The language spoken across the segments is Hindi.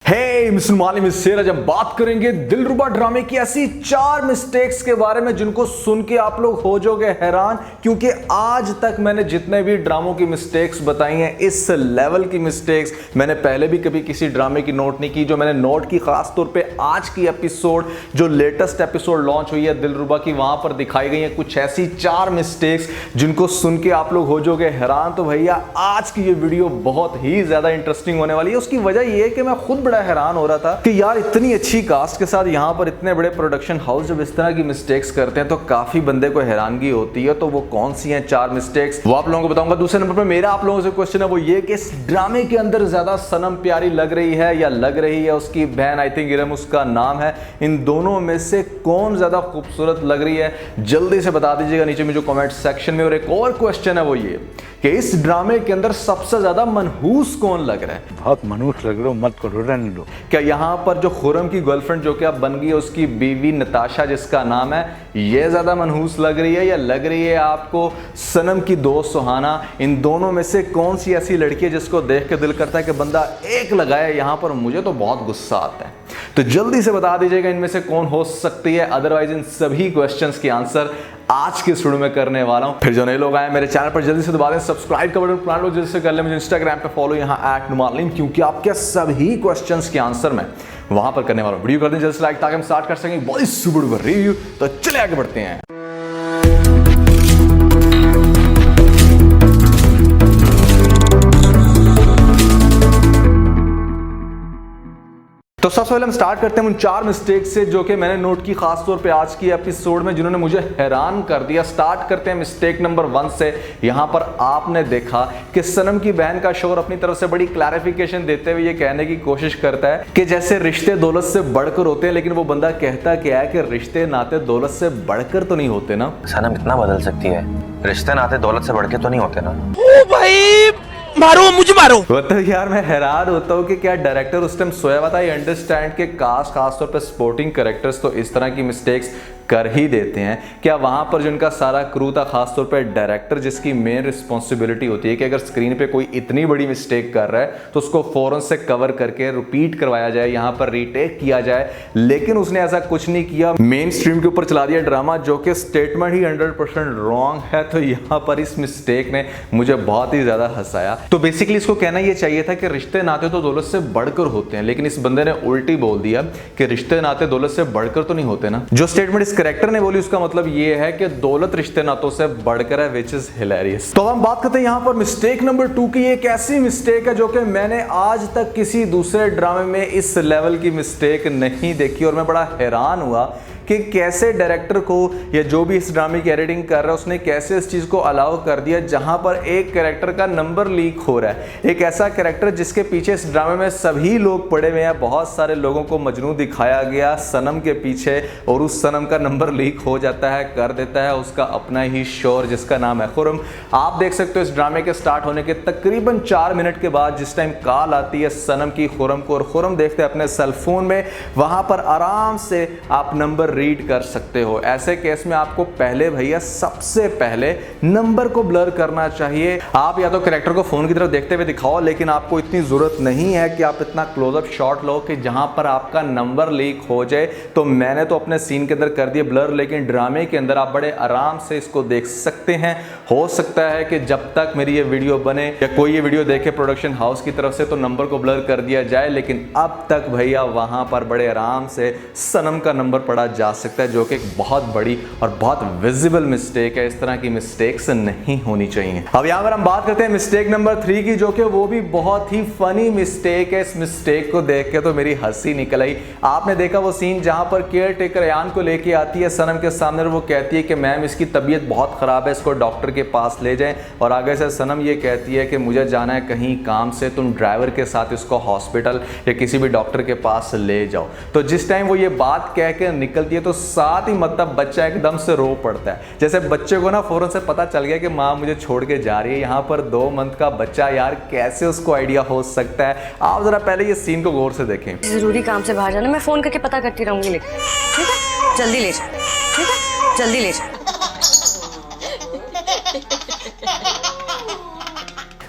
मिस्टर मालिम इससे आज हम बात करेंगे दिलरुबा ड्रामे की ऐसी 4 मिस्टेक्स के बारे में जिनको सुन के आप लोग हो जाओगे हैरान, क्योंकि आज तक मैंने जितने भी ड्रामों की मिस्टेक्स बताई हैं इस लेवल की मिस्टेक्स मैंने पहले भी कभी किसी ड्रामे की नोट नहीं की। जो मैंने नोट की खास तौर पे आज की एपिसोड जो लेटेस्ट एपिसोड लॉन्च हुई है दिलरुबा की, वहां पर दिखाई गई है कुछ ऐसी 4 मिस्टेक्स जिनको सुन के आप लोग हो जाओगे हैरान। तो भैया आज की ये वीडियो बहुत ही ज्यादा इंटरेस्टिंग होने वाली है। उसकी वजह यह है कि मैं खुद बड़ा हैरान हो रहा था कि यार इतनी अच्छी कास्ट के साथ यहाँ पर इतने बड़े प्रोडक्शन हाउस जब इस तरह की मिस्टेक्स करते हैं तो काफी बंदे को हैरानगी होती है। तो वो कौन सी हैं 4 मिस्टेक्स वो आप लोगों को बताऊंगा। दूसरे नंबर पर मेरा आप लोगों से क्वेश्चन है वो ये कि इस ड्रामे के अंदर ज्यादा सनम प्यारी लग रही है या लग रही है उसकी बहन, आई थिंक इरम उसका नाम है, इन दोनों में से कौन ज्यादा खूबसूरत लग रही है जल्दी से बता दीजिएगा नीचे में जो कमेंट सेक्शन में। और एक और क्वेश्चन है वो ये कि इस ड्रामे के अंदर सबसे ज्यादा मनहूस कौन लग रहा है? बहुत मनहूस लग रहे हो, मत करो, रहने दो। क्या यहाँ पर जो खुरम की गर्लफ्रेंड जो कि अब बन गई है उसकी बीवी नताशा जिसका नाम है, ये ज्यादा मनहूस लग रही है या लग रही है आपको सनम की दोस्त सुहाना? इन दोनों में से कौन सी ऐसी लड़की है जिसको देख के दिल करता है कि बंदा एक लगाए? यहाँ पर मुझे तो बहुत गुस्सा आता है, तो जल्दी से बता दीजिएगा इनमें से कौन हो सकती है। अदरवाइज इन सभी क्वेश्चंस के आंसर आज की वीडियो में करने वाला हूं। फिर जो नए लोग आए मेरे चैनल पर जल्दी से दबा दें सब्सक्राइब का बटन, पुराने लोग जल्दी से कर ले मुझे इंस्टाग्राम पे फॉलो यहाँ @नुमालिम, क्योंकि आपके सभी क्वेश्चंस के आंसर मैं वहां पर करने वाला हूं। वीडियो कर दें जल्दी से लाइक ताकि हम स्टार्ट कर सकें बहुत सुपर रिव्यू। तो चले आगे बढ़ते हैं। तो सबसे पहले हम स्टार्ट करते हैं उन 4 मिस्टेक से जो कि मैंने नोट की खास तौर पे आज की एपिसोड में जिन्होंने मुझे हैरान कर दिया। स्टार्ट करते हैं मिस्टेक नंबर 1 से। यहां पर आपने देखा कि सनम की बहन का शोहर अपनी तरफ से बड़ी क्लैरिफिकेशन देते हुए ये कहने की कोशिश करता है कि जैसे रिश्ते दौलत से बढ़कर होते हैं, लेकिन वो बंदा कहता क्या है कि रिश्ते नाते दौलत से बढ़कर तो नहीं होते ना। सनम इतना बदल सकती है, रिश्ते नाते दौलत से बढ़ के तो नहीं होते ना। ओ भाई मारो मुझे मारो। तो यार मैं हैरान होता हूँ कि क्या डायरेक्टर उस टाइम सोया हुआ था। आई अंडरस्टैंड के कास्ट खासतौर पर सपोर्टिंग कैरेक्टर्स तो इस तरह की मिस्टेक्स कर ही देते हैं। क्या वहां पर जो उनका सारा क्रू था खासतौर पर डायरेक्टर जिसकी मेन रिस्पॉन्सिबिलिटी होती है कि अगर स्क्रीन पे कोई इतनी बड़ी मिस्टेक कर रहा है तो उसको फौरन से कवर करके रिपीट करवाया जाए, यहाँ पर रीटेक किया जाए, लेकिन उसने ऐसा कुछ नहीं किया। मेन स्ट्रीम के ऊपर चला दिया ड्रामा, जो कि स्टेटमेंट ही 100% रॉन्ग है। तो यहाँ पर इस मिस्टेक ने मुझे बहुत ही ज्यादा हंसाया। तो बेसिकली इसको कहना यह चाहिए था कि रिश्ते नाते तो दौलत से बढ़कर होते हैं, लेकिन इस बंदे ने उल्टी बोल दिया कि रिश्ते नाते दौलत से बढ़कर तो नहीं होते ना। जो स्टेटमेंट इस कैरेक्टर ने बोली उसका मतलब ये है कि दौलत रिश्ते नातों से बढ़कर है, विच इज हिलेरियस। तो हम बात करते हैं यहां पर मिस्टेक नंबर 2 की। एक ऐसी मिस्टेक है जो कि मैंने आज तक किसी दूसरे ड्रामे में इस लेवल की मिस्टेक नहीं देखी, और मैं बड़ा हैरान हुआ कि कैसे डायरेक्टर को या जो भी इस ड्रामे की एडिटिंग कर रहा है उसने कैसे इस चीज को अलाउ कर दिया जहां पर एक कैरेक्टर का नंबर लीक हो रहा है। एक ऐसा कैरेक्टर जिसके पीछे इस ड्रामे में सभी लोग पड़े हुए हैं, बहुत सारे लोगों को मजनू दिखाया गया सनम के पीछे, और उस सनम का नंबर लीक हो जाता है, कर देता है उसका अपना ही शोर जिसका नाम है खुरम। आप देख सकते हो इस ड्रामे के स्टार्ट होने के तकरीबन 4 मिनट के बाद जिस टाइम कॉल आती है सनम की खुरम को, और खुरम देखते हैं अपने सेलफोन में, वहां पर आराम से आप नंबर रीड कर सकते हो। ऐसे केस में आपको पहले भैया सबसे पहले नंबर को ब्लर करना चाहिए। आप या तो कैरेक्टर को फोन की तरफ देखते हुए दिखाओ, लेकिन आपको इतनी जरूरत नहीं है कि आप इतना क्लोजअप शॉट लो कि जहां पर आपका नंबर लीक हो जाए। तो मैंने तो अपने सीन के अंदर कर दिया ब्लर, लेकिन ड्रामे के अंदर आप बड़े आराम से इसको देख सकते हैं। हो सकता है कि जब तक मेरी ये वीडियो बने या कोई ये वीडियो देखे प्रोडक्शन हाउस की तरफ से तो नंबर को ब्लर कर दिया जाए, लेकिन अब तक भैया वहां पर बड़े आराम से सनम का नंबर पढ़ा जा सकता है, जो कि एक बहुत बड़ी और बहुत विजिबल मिस्टेक है। इस तरह की मिस्टेक्स नहीं होनी चाहिए। अब यहां पर हम बात करते हैं मिस्टेक नंबर 3 की, जो कि वो भी बहुत ही फनी मिस्टेक है। इस मिस्टेक को देख के तो मेरी हंसी निकल आई। आपने देखा वो सीन जहां पर केयर टेकर अयान को लेके आती है सनम के सामने, वो कहती है कि मैम इसकी तबीयत बहुत खराब है, इसको डॉक्टर के पास ले जाएं, और आगे से सनम ये कहती है कि मुझे जाना है कहीं काम से, तुम ड्राइवर के साथ इसको हॉस्पिटल या किसी भी डॉक्टर के पास ले जाओ। तो जिस टाइम वो ये बात कह के निकलती है तो साथ ही मतलब बच्चा एकदम से रो पड़ता है, जैसे बच्चे को ना फौरन से पता चल गया कि माँ मुझे छोड़ के जा रही है। यहाँ पर 2 मंथ का बच्चा, यार कैसे उसको आइडिया हो सकता है? आप जरा पहले ये सीन को गौर से देखें। जरूरी काम से बाहर जाना, मैं फोन करके पता करती रहूंगी, लेकिन ठीक है जल्दी ले जा, ठीक है जल्दी ले जा।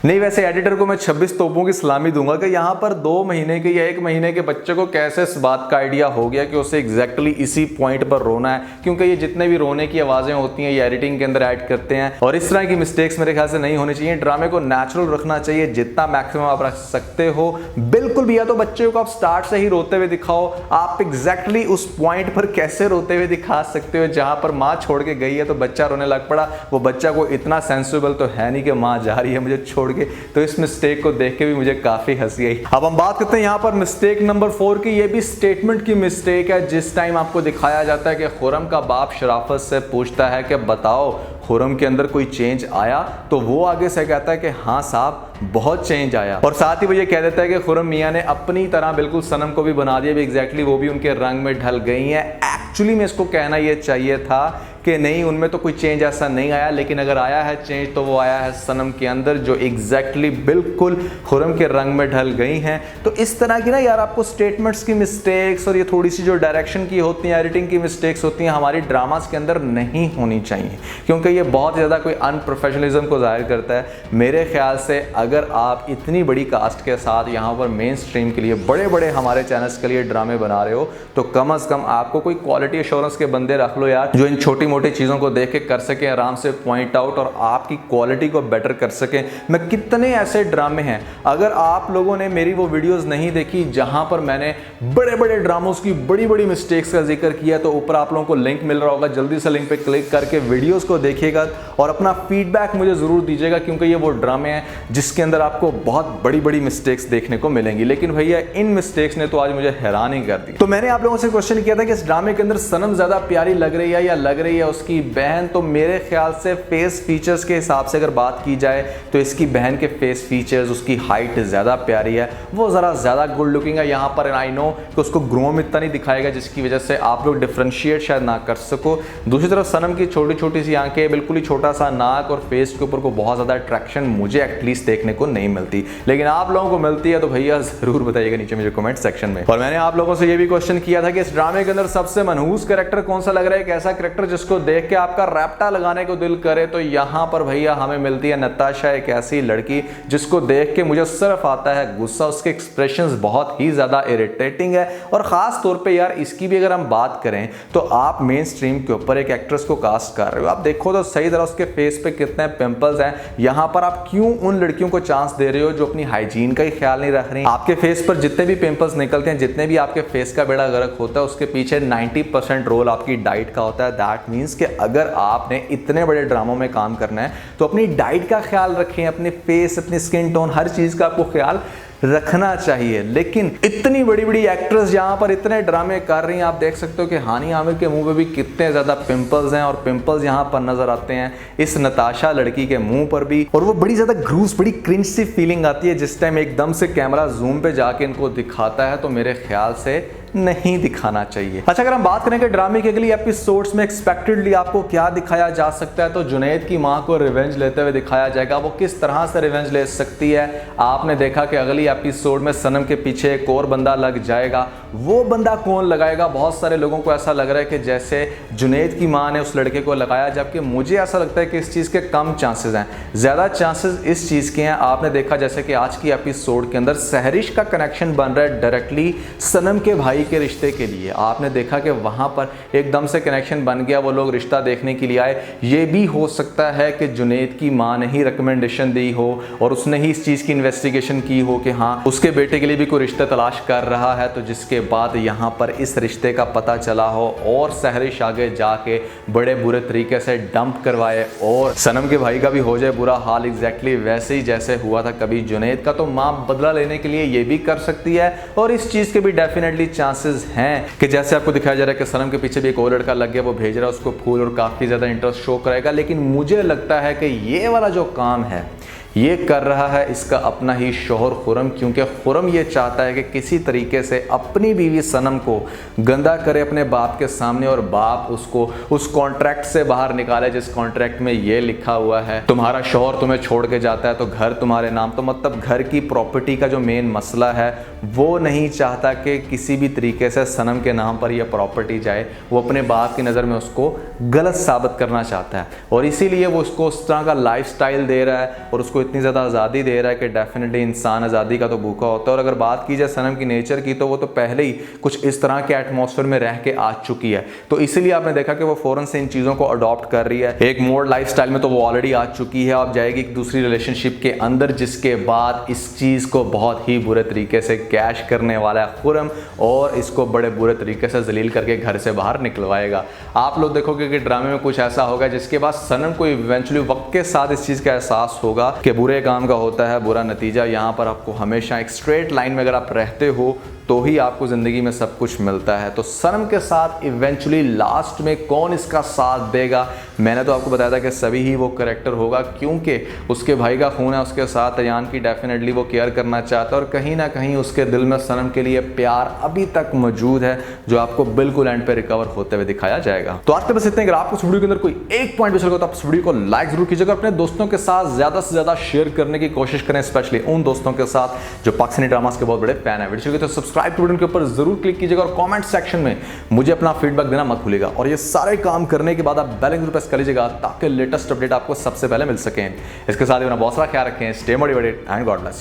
नहीं, वैसे एडिटर को मैं 26 तोपों की सलामी दूंगा कि यहाँ पर 2 महीने के या 1 महीने के बच्चे को कैसे इस बात का आइडिया हो गया कि उसे एग्जैक्टली इसी पॉइंट पर रोना है, क्योंकि ये जितने भी रोने की आवाजें होती हैं ये एडिटिंग के अंदर ऐड करते हैं और इस तरह की मिस्टेक्स मेरे ख्याल से नहीं होनी चाहिए। ड्रामे को नेचुरल रखना चाहिए, जितना मैक्सिमम आप रख सकते हो। बिल्कुल भी या तो बच्चे को आप स्टार्ट से ही रोते हुए दिखाओ, आप एग्जैक्टली उस पॉइंट पर कैसे रोते हुए दिखा सकते हो जहां पर माँ छोड़ के गई है तो बच्चा रोने लग पड़ा। वो बच्चा को इतना सेंसिबल तो है नहीं कि माँ जा रही है मुझे छोड़ के, तो इस मिस्टेक को देख के भी मुझे काफी हंसी आई। अब हम बात करते हैं यहाँ पर मिस्टेक नंबर 4 की। ये भी स्टेटमेंट की मिस्टेक है। जिस टाइम आपको दिखाया जाता है कि खुर्रम का बाप शराफत से पूछता है कि बताओ खुर्रम के अंदर कोई चेंज आया, तो वो आगे से कहता है कि हाँ साहब बहुत चेंज आया, और साथ ही वो ये कह देता है कि खुर्रम मियाँ ने अपनी तरह बिल्कुल सनम को भी बना दिया, भी एग्जैक्टली वो भी उनके रंग में ढल गई हैं। एक्चुअली में इसको कहना ये चाहिए था कि नहीं, उनमें तो कोई चेंज ऐसा नहीं आया, लेकिन अगर आया है चेंज तो वो आया है सनम के अंदर, जो एग्जैक्टली बिल्कुल खुर्रम के रंग में ढल गई हैं। तो इस तरह की ना यार आपको स्टेटमेंट्स की मिस्टेक्स और ये थोड़ी सी जो डायरेक्शन की होती हैं, एडिटिंग की मिस्टेक्स होती हैं, हमारी ड्रामास के अंदर नहीं होनी चाहिए, क्योंकि ये बहुत ज़्यादा कोई अनप्रोफेशनलिज्म को जाहिर करता है। मेरे ख्याल से अगर आप इतनी बड़ी कास्ट के साथ यहाँ पर मेन स्ट्रीम के लिए बड़े बड़े हमारे चैनल्स के लिए ड्रामे बना रहे हो, तो कम अज़ कम आपको कोई क्वालिटी एश्योरेंस के बंदे रख लो यार, जो इन छोटी मोटी चीज़ों को देख के कर सके, आराम से पॉइंट आउट और आपकी क्वालिटी को बेटर कर सके। मैं कितने ऐसे ड्रामे हैं, अगर आप लोगों ने मेरी वो वीडियोस नहीं देखी जहां पर मैंने बड़े बड़े ड्रामोस की बड़ी बड़ी मिस्टेक्स का जिक्र किया, तो ऊपर आप लोगों को लिंक मिल रहा होगा, जल्दी से लिंक पे क्लिक करके वीडियोस को देखिएगा और अपना फीडबैक मुझे ज़रूर दीजिएगा, क्योंकि ये वो ड्रामे हैं जिसके अंदर आपको बहुत बड़ी बड़ी मिस्टेक्स देखने को मिलेंगी। लेकिन भैया इन मिस्टेक्स ने तो आज मुझे हैरान ही कर दी। तो मैंने आप लोगों से क्वेश्चन किया था कि इस ड्रामे के अंदर सनम ज़्यादा प्यारी लग रही है या लग रही है उसकी बहन, तो मेरे ख्याल से फेस फीचर्स के हिसाब से अगर बात की जाए तो इसकी बहन के फेस फीचर्स, उसकी हाइट ज़्यादा प्यारी है, वो ज़रा ज़्यादा गुड लुकिंग है यहाँ पर। आई नो कि उसको ग्रोम इतना नहीं दिखाएगा जिसकी वजह से आप लोग डिफ्रेंशिएट शायद ना कर सको। दूसरी तरफ सनम की छोटी छोटी सी आंखें, बिल्कुल ही छोटा सा नाक और फेस के ऊपर को बहुत ज़्यादा अट्रैक्शन मुझे एटलीस्ट देखने को नहीं मिलती, लेकिन आप लोगों को मिलती है तो भैया ज़रूर बताइएगा नीचे मुझे कमेंट सेक्शन में। और मैंने आप लोगों से ये भी क्वेश्चन किया था कि इस ड्रामे के अंदर सबसे मनहूस कैरेक्टर कौन सा लग रहा है, एक ऐसा कैरेक्टर जिसको देख के आपका रैप्टा लगाने को दिल करे, तो यहाँ पर भैया हमें मिलती है नताशा, एक ऐसी लड़की जिसको देख के मुझे सिर्फ आता है गुस्सा। उसके एक्सप्रेशंस बहुत ही ज्यादा इरिटेटिंग है, और खास तौर पे यार इसकी भी अगर हम बात करें तो आप मेन स्ट्रीम के ऊपर एक एक्ट्रेस को कास्ट कर रहे हो, आप देखो तो सही तरह उसके फेस पे कितने पिंपल्स हैं। यहाँ पर आप क्यों उन लड़कियों को चांस दे रहे हो जो अपनी हाइजीन का ही ख्याल नहीं रख रही। आपके फेस पर जितने भी पिंपल्स निकलते हैं, जितने भी आपके फेस का बेड़ा गर्क होता है, उसके पीछे 90% रोल आपकी डाइट का होता है। दैट मीन्स कि अगर आपने इतने बड़े ड्रामों में काम करना है तो अपनी डाइट का ख्याल रखें, अपने फेस, अपनी स्किन टोन, हर चीज़ का आपको ख्याल रखना चाहिए। लेकिन इतनी बड़ी बड़ी एक्ट्रेस यहाँ पर इतने ड्रामे कर रही हैं, आप देख सकते हो कि हानी आमिर के मुंह पे भी कितने ज़्यादा पिंपल्स हैं, और पिंपल्स यहाँ पर नज़र आते हैं इस नताशा लड़की के मुंह पर भी, और वो बड़ी ज़्यादा ग्रूस, बड़ी क्रिंज सी फीलिंग आती है जिस टाइम एकदम से कैमरा जूम पे जाके इनको दिखाता है, तो मेरे ख्याल से नहीं दिखाना चाहिए। अच्छा, अगर हम बात करें कि ड्रामे के अगली एपिसोड्स में एक्सपेक्टेडली आपको क्या दिखाया जा सकता है, तो जुनैद की मां को रिवेंज लेते हुए दिखाया जाएगा। वो किस तरह से रिवेंज ले सकती है, आपने देखा कि अगली एपिसोड में सनम के पीछे एक और बंदा लग जाएगा। वो बंदा कौन लगाएगा? बहुत सारे लोगों को ऐसा लग रहा है कि जैसे जुनैद की मां ने उस लड़के को लगाया, जबकि मुझे ऐसा लगता है कि इस चीज़ के कम चांसेस हैं। ज़्यादा चांसेस इस चीज़ के हैं, आपने देखा जैसे कि आज की एपिसोड के अंदर सहरिश का कनेक्शन बन रहा है डायरेक्टली सनम के भाई के रिश्ते के लिए। आपने देखा कि वहां पर एकदम से कनेक्शन बन गया, वो लोग रिश्ता देखने के लिए आए। ये भी हो सकता है कि जुनैद की मां ने ही रिकमेंडेशन दी हो और उसने ही इस चीज़ की इन्वेस्टिगेशन की हो कि हाँ उसके बेटे के लिए भी कोई रिश्ता तलाश कर रहा है, तो जिसके बाद यहाँ पर इस रिश्ते का पता चला हो और सहरिश आगे जाके बड़े बुरे तरीके से डंप करवाए और सनम के भाई का भी हो जाए बुरा हाल, एग्जैक्टली वैसे ही जैसे हुआ था कभी जुनैद का। तो मां बदला लेने के लिए ये भी कर सकती है, और इस चीज़ के भी डेफिनेटली चांसेस हैं कि जैसे आपको दिखाया जा रहा है कि सनम के पीछे भी एक और लड़का लग गया, वो भेज रहा है उसको फूल और काफ़ी ज़्यादा इंटरेस्ट शो करेगा। लेकिन मुझे लगता है कि ये वाला जो काम है ये कर रहा है इसका अपना ही शोहर खुर्रम, क्योंकि खुर्रम ये चाहता है कि किसी तरीके से अपनी बीवी सनम को गंदा करे अपने बाप के सामने, और बाप उसको उस कॉन्ट्रैक्ट से बाहर निकाले जिस कॉन्ट्रैक्ट में ये लिखा हुआ है तुम्हारा शोहर तुम्हें छोड़ के जाता है तो घर तुम्हारे नाम। तो मतलब घर की प्रॉपर्टी का जो मेन मसला है वो नहीं चाहता कि किसी भी तरीके से सनम के नाम पर यह प्रॉपर्टी जाए। वो अपने बाप की नज़र में उसको गलत साबित करना चाहता है, और इसीलिए वो उसको उस तरह का लाइफस्टाइल दे रहा है और उसको उसको इतनी ज़्यादा आज़ादी दे रहा है कि डेफिनेटली इंसान आज़ादी का तो भूखा होता है। और अगर बात की जाए सनम की नेचर की, तो वो तो पहले ही कुछ इस तरह के एटमॉस्फेयर में रह के आ चुकी है, तो इसीलिए आपने देखा कि वो फ़ौरन से इन चीज़ों को अडॉप्ट कर रही है। एक मोड लाइफस्टाइल में तो वो ऑलरेडी आ चुकी है, अब जाएगी एक दूसरी रिलेशनशिप के अंदर, जिसके बाद इस चीज़ को बहुत ही बुरे तरीके से कैश करने वाला है खुर्रम और इसको बड़े बुरे तरीके से जलील करके घर से बाहर निकलवाएगा। आप लोग देखोगे कि ड्रामे में कुछ ऐसा होगा जिसके बाद सनम को इवेंचुअली वक्त के साथ इस चीज़ का एहसास होगा कि बुरे काम का होता है बुरा नतीजा। यहाँ पर आपको हमेशा एक स्ट्रेट लाइन में अगर आप रहते हो तो ही आपको ज़िंदगी में सब कुछ मिलता है। तो सनम के साथ इवेंचुअली लास्ट में कौन इसका साथ देगा, मैंने तो आपको बताया था कि सभी ही वो करेक्टर होगा, क्योंकि उसके भाई का खून है उसके साथ, अयान की डेफिनेटली वो केयर करना चाहता है और कहीं ना कहीं उसके दिल में सनम के लिए प्यार अभी तक मौजूद है, जो आपको बिल्कुल एंड पे रिकवर होते हुए दिखाया जाएगा। तो आज के बस इतने। अगर आपको इस वीडियो के अंदर कोई एक पॉइंट अच्छा लगा तो आप इस वीडियो को लाइक जरूर कीजिएगा, अपने दोस्तों के साथ ज़्यादा से ज़्यादा शेयर करने की कोशिश करें, स्पेशली उन दोस्तों के साथ जो पाकिस्तानी ड्रामास के बहुत बड़े फैन है। वीडियो तो सब्सक्राइब बटन के ऊपर जरूर क्लिक कीजिएगा और कमेंट सेक्शन में मुझे अपना फीडबैक देना मत भूलिएगा। और ये सारे काम करने के बाद आप बेल आइकन प्रेस कर लीजिएगा ताकि लेटेस्ट अपडेट आपको सबसे पहले मिल सकें। इसके साथ ही अपना बहुत सारा ख्याल रखें। Stay motivated and God bless.